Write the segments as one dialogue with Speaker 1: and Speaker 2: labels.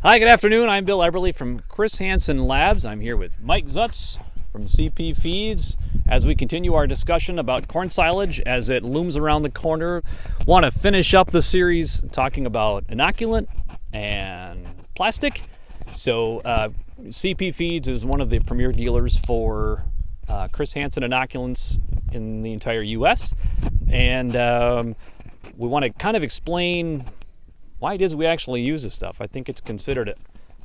Speaker 1: Hi, good afternoon. I'm Bill Eberle from Chr Hansen Labs. I'm here with Mike Zutz from CP Feeds as we continue our discussion about corn silage as it looms around the corner. Want to finish up the series talking about inoculant and plastic. So CP Feeds is one of the premier dealers for Chr Hansen inoculants in the entire U.S. And we want to kind of explain why it is we actually use this stuff. I think it's considered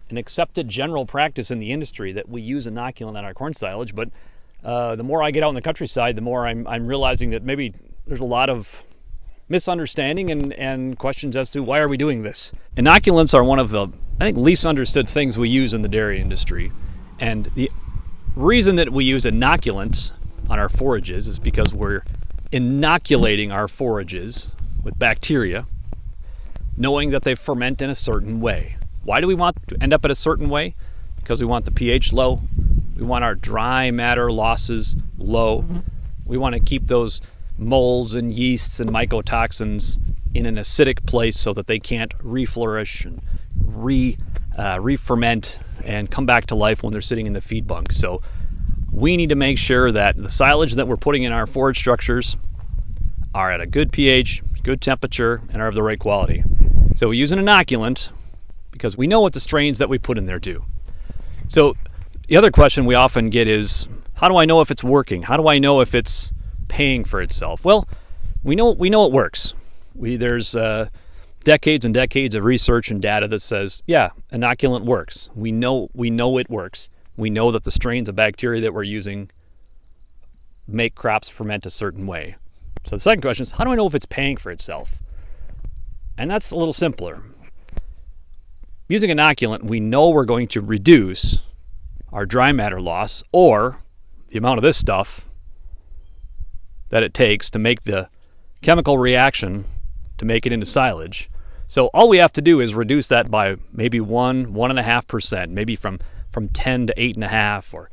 Speaker 1: an accepted general practice in the industry that we use inoculant on our corn silage, but the more I get out in the countryside, the more I'm realizing that maybe there's a lot of misunderstanding and questions as to why are we doing this. Inoculants are one of the, I think, least understood things we use in the dairy industry. And the reason that we use inoculants on our forages is because we're inoculating our forages with bacteria, knowing that they ferment in a certain way. Why do we want to end up in a certain way? Because we want the pH low. We want our dry matter losses low. We want to keep those molds and yeasts and mycotoxins in an acidic place so that they can't reflourish and re-ferment and come back to life when they're sitting in the feed bunk. So we need to make sure that the silage that we're putting in our forage structures are at a good pH, good temperature, and are of the right quality. So we use an inoculant because we know what the strains that we put in there do. So the other question we often get is, how do I know if it's working? How do I know if it's paying for itself? Well, we know it works. There's decades and decades of research and data that says, yeah, inoculant works. We know it works. We know that the strains of bacteria that we're using make crops ferment a certain way. So the second question is, how do I know if it's paying for itself? And that's a little simpler. Using inoculant, we know we're going to reduce our dry matter loss, or the amount of this stuff that it takes to make the chemical reaction to make it into silage. So all we have to do is reduce that by maybe 1.5%, maybe from 10 to 8.5 or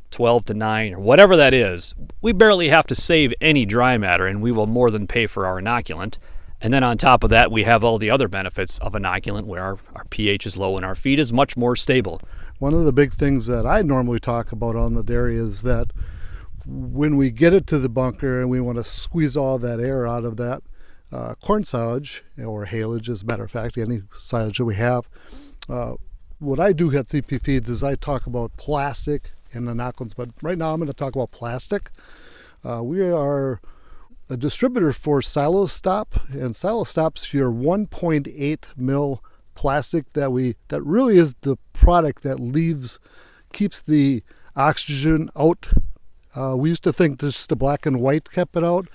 Speaker 1: 12 to 9 or whatever that is. We barely have to save any dry matter, and we will more than pay for our inoculant. And then on top of that, we have all the other benefits of inoculant where our pH is low and our feed is much more stable.
Speaker 2: One of the big things that I normally talk about on the dairy is that when we get it to the bunker and we want to squeeze all that air out of that corn silage or haylage, as a matter of fact, any silage that we have, what I do at CP Feeds is I talk about plastic and inoculants, but right now I'm going to talk about plastic. We are a distributor for SiloStop, and SiloStop's your 1.8 mil plastic that really is the product that keeps the oxygen out. We used to think just the black and white kept it out,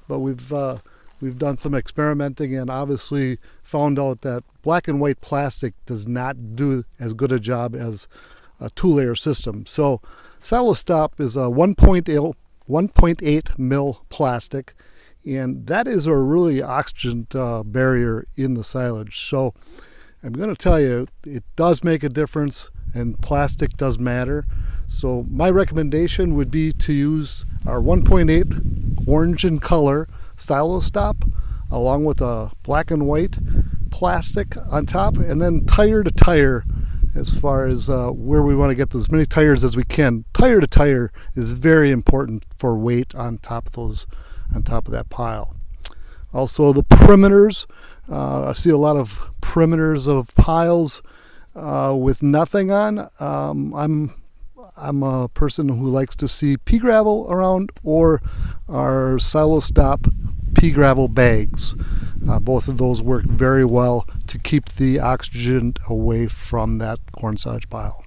Speaker 2: but we've done some experimenting and obviously found out that black and white plastic does not do as good a job as a two-layer system. So SiloStop is a 1.8 mil plastic, and that is a really oxygen barrier in the silage. So I'm going to tell you, it does make a difference, and plastic does matter. So my recommendation would be to use our 1.8 orange in color SiloStop along with a black and white plastic on top, and then tire to tire as far as where we want to get as many tires as we can. Tire to tire is very important for weight on top of that pile. Also the perimeters. I see a lot of perimeters of piles with nothing on. I'm a person who likes to see pea gravel around, or our SiloStop pea gravel bags. Both of those work very well to keep the oxygen away from that corn silage pile.